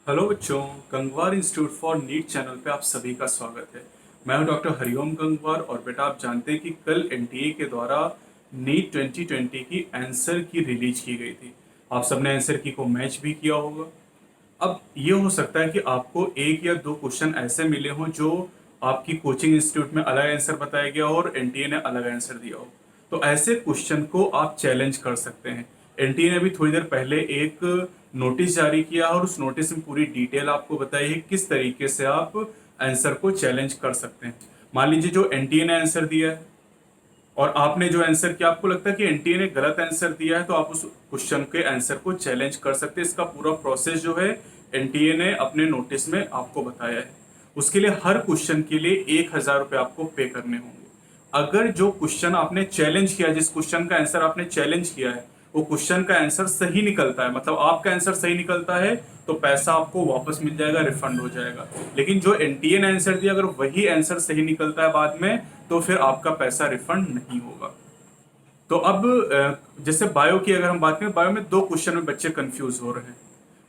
Hello बच्चों, Gangwar institute for NEET channel पे आप सभी का स्वागत है। मैं हूं डॉक्टर हरिओम गंगवार और बेटा आप जानते हैं कि कल एनटीए के द्वारा नीट 2020 की आंसर की रिलीज की गई थी। आप सबने आंसर की को मैच भी किया होगा। अब ये हो सकता है कि आपको एक या दो क्वेश्चन ऐसे मिले हों जो आपकी कोचिंग इंस्टीट्यूट में अलग आंसर बताया गया हो और एनटीए ने अलग आंसर दिया हो। तो ऐसे क्वेश्चन को आप चैलेंज कर सकते हैं। एनटीए ने भी थोड़ी देर पहले एक नोटिस जारी किया और उस नोटिस में पूरी डिटेल आपको बताई है किस तरीके से आप आंसर को चैलेंज कर सकते हैं। मान लीजिए जो एनटीए ने आंसर दिया है और आपने जो आंसर किया, आपको लगता है कि एनटीए ने गलत आंसर दिया है, तो आप उस क्वेश्चन के आंसर को चैलेंज कर सकते हैं। इसका पूरा प्रोसेस जो है एनटीए ने अपने नोटिस में आपको बताया है। उसके लिए हर क्वेश्चन के लिए 1,000 रुपये आपको पे करने होंगे। अगर जो क्वेश्चन आपने चैलेंज किया, जिस क्वेश्चन का आंसर आपने चैलेंज किया है, वो क्वेश्चन का आंसर सही निकलता है, मतलब आपका आंसर सही निकलता है, तो पैसा आपको वापस मिल जाएगा, रिफंड हो जाएगा। लेकिन जो एनटीए ने आंसर दिया, अगर वही आंसर सही निकलता है बाद में, तो फिर आपका पैसा रिफंड नहीं होगा। तो अब जैसे बायो की अगर हम बात करें, बायो में दो क्वेश्चन में बच्चे कंफ्यूज हो रहे हैं।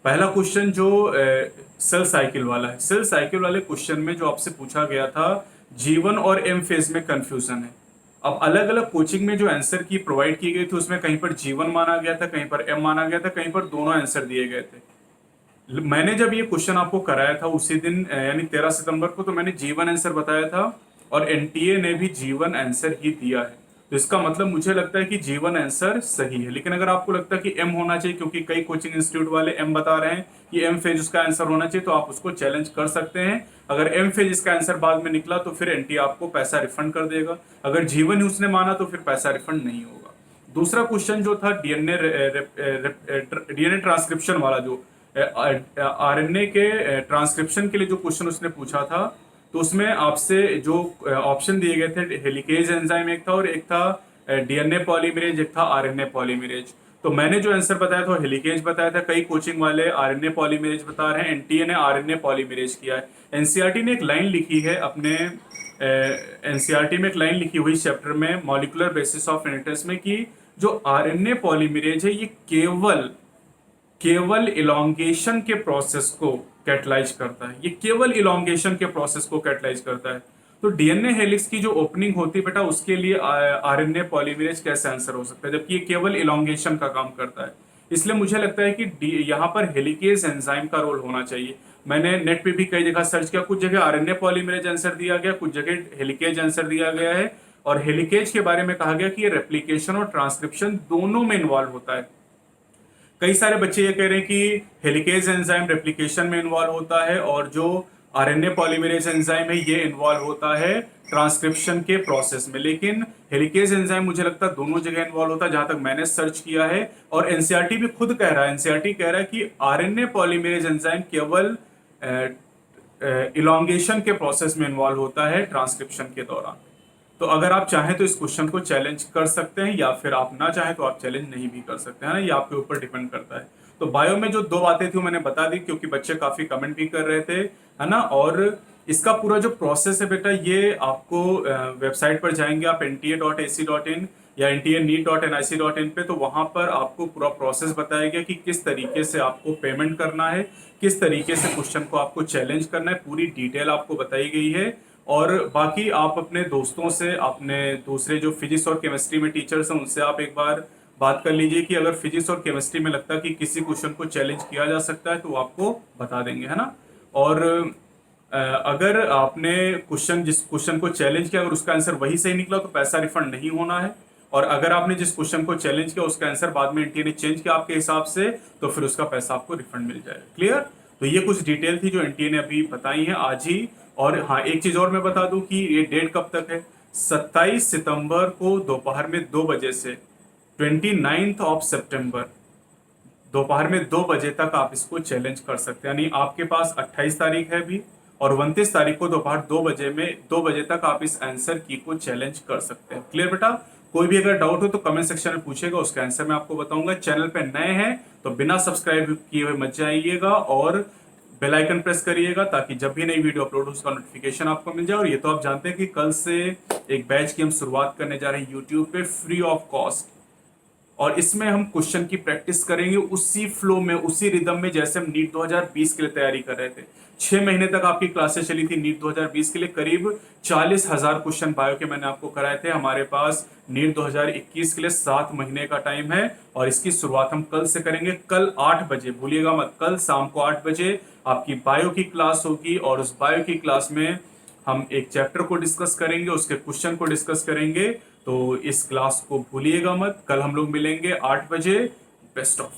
पहला क्वेश्चन जो सेल साइकिल वाला है, सेल साइकिल वाले क्वेश्चन में जो आपसे पूछा गया था, G1 और एम फेज में कंफ्यूजन है। अब अलग अलग कोचिंग में जो आंसर की प्रोवाइड की गई थी, उसमें कहीं पर G1 माना गया था, कहीं पर एम माना गया था, कहीं पर दोनों आंसर दिए गए थे। मैंने जब ये क्वेश्चन आपको कराया था उसी दिन यानी 13 सितंबर को, तो मैंने G1 आंसर बताया था और एनटीए ने भी G1 आंसर ही दिया है। तो इसका मतलब मुझे लगता है कि G1 आंसर सही है। लेकिन अगर आपको लगता है कि एम होना चाहिए, क्योंकि कई कोचिंग इंस्टीट्यूट वाले एम बता रहे हैं कि एम फेज उसका आंसर होना चाहिए, तो आप उसको चैलेंज कर सकते हैं। अगर एम फेज इसका आंसर बाद में निकला तो फिर एनटीए आपको पैसा रिफंड कर देगा। अगर G1 ही उसने माना तो फिर पैसा रिफंड नहीं होगा। दूसरा क्वेश्चन जो था डीएनए ट्रांसक्रिप्शन वाला, जो आरएनए के ट्रांसक्रिप्शन के लिए जो क्वेश्चन उसने पूछा था, तो उसमें आपसे जो ऑप्शन दिए गए थे, हेलिकेज एंजाइम एक था और एक था डीएनए पॉलीमरेज, एक था आरएनए पॉलीमरेज। तो मैंने जो आंसर बताया था हेलिकेज बताया था, कई कोचिंग वाले आरएनए पॉलीमरेज बता रहे हैं, एनटीए ने आरएनए पॉलीमरेज किया है। एनसीईआरटी ने एक लाइन लिखी है अपने एनसीईआरटी में एक लाइन लिखी हुई चैप्टर में मॉलिक्यूलर बेसिस ऑफ इनहेरिटेंस में कि जो आरएनए पॉलीमरेज है ये केवल केवल इलोंगेशन के प्रोसेस को कैटलाइज करता है। ये केवल इलोंगेशन के प्रोसेस को कैटलाइज करता है। तो डीएनए हेलिक्स की जो ओपनिंग होती है बेटा, उसके लिए आरएनए पॉलीमरेज कैसे आंसर हो सकता है, जबकि ये केवल इलोंगेशन का काम करता है। इसलिए मुझे लगता है कि यहाँ पर हेलिकेज एंजाइम का रोल होना चाहिए। मैंने नेट पे भी कई जगह सर्च किया, कुछ जगह आरएनए पॉलीमरेज आंसर दिया गया, कुछ जगह हेलिकेज आंसर दिया गया है। और हेलिकेज के बारे में कहा गया कि ये रेप्लिकेशन और ट्रांसक्रिप्शन दोनों में इन्वॉल्व होता है। कई सारे बच्चे ये कह रहे हैं कि हेलिकेज एंजाइम रेप्लिकेशन में इन्वॉल्व होता है और जो आरएनए पॉलीमरेज एंजाइम है ये इन्वॉल्व होता है ट्रांसक्रिप्शन के प्रोसेस में। लेकिन हेलिकेज एंजाइम मुझे लगता है दोनों जगह इन्वॉल्व होता है, जहां तक मैंने सर्च किया है। और एनसीईआरटी भी खुद कह रहा है, एनसीईआरटी कह रहा है कि आरएनए पॉलीमरेज एंजाइम केवल इलोंगेशन के प्रोसेस में इन्वॉल्व होता है, ट्रांसक्रिप्शन के दौरान। तो अगर आप चाहें तो इस क्वेश्चन को चैलेंज कर सकते हैं, या फिर आप ना चाहें तो आप चैलेंज नहीं भी कर सकते हैं ना, ये आपके ऊपर डिपेंड करता है। तो बायो में जो दो बातें थी वो मैंने बता दी, क्योंकि बच्चे काफी कमेंट भी कर रहे थे, है ना। और इसका पूरा जो प्रोसेस है बेटा, ये आपको वेबसाइट पर जाएंगे आप nta.ac.in या nta.neet.nic.in पे, तो वहां पर आपको पूरा प्रोसेस बताया गया कि किस तरीके से आपको पेमेंट करना है, किस तरीके से क्वेश्चन को आपको चैलेंज करना है, पूरी डिटेल आपको बताई गई है। और बाकी आप अपने दोस्तों से, अपने दूसरे जो फिजिक्स और केमिस्ट्री में टीचर्स हैं उनसे आप एक बार बात कर लीजिए कि अगर फिजिक्स और केमिस्ट्री में लगता है कि किसी क्वेश्चन को चैलेंज किया जा सकता है तो वो आपको बता देंगे, है ना। और अगर आपने जिस क्वेश्चन को चैलेंज किया, अगर उसका आंसर वही सही निकला तो पैसा रिफंड नहीं होना है। और अगर आपने जिस क्वेश्चन को चैलेंज किया उसका आंसर बाद में एनटीए ने चेंज किया आपके हिसाब से, तो फिर उसका पैसा आपको रिफंड मिल जाएगा। क्लियर। तो ये कुछ डिटेल थी जो एनटीए ने अभी बताई है आज ही। और हाँ, एक चीज और मैं बता दूं कि ये डेट कब तक है। 27 सितंबर को दोपहर में 2 बजे से 29 सितंबर दोपहर में 2 बजे तक आप इसको चैलेंज कर सकते हैं। यानी आपके पास 28 तारीख है अभी, और 29 तारीख को दोपहर 2 बजे तक आप इस आंसर की को चैलेंज कर सकते हैं। क्लियर बेटा। कोई भी अगर डाउट हो तो कमेंट सेक्शन में पूछेगा, उसका आंसर मैं आपको बताऊंगा। चैनल पे नए हैं तो बिना सब्सक्राइब किए हुए मत जाइएगा और बेल आइकन प्रेस करिएगा, ताकि जब भी नई वीडियो अपलोड हो उसका नोटिफिकेशन आपको मिल जाए। और ये तो आप जानते हैं कि कल से एक बैच की हम शुरुआत करने जा रहे हैं यूट्यूब पे फ्री ऑफ कॉस्ट। और इसमें हम क्वेश्चन की प्रैक्टिस करेंगे उसी फ्लो में, उसी रिदम में जैसे हम नीट 2020 के लिए तैयारी कर रहे थे। 6 महीने तक आपकी क्लासेस चली थी नीट 2020 के लिए। करीब 40,000 क्वेश्चन बायो के मैंने आपको कराए थे। हमारे पास नीट 2021 के लिए 7 महीने का टाइम है और इसकी शुरुआत हम कल से करेंगे। कल 8 बजे, भूलिएगा मत, कल शाम को 8 बजे आपकी बायो की क्लास होगी और उस बायो की क्लास में हम एक चैप्टर को डिस्कस करेंगे, उसके क्वेश्चन को डिस्कस करेंगे। तो इस क्लास को भूलिएगा मत। कल हम लोग मिलेंगे 8 बजे। Best of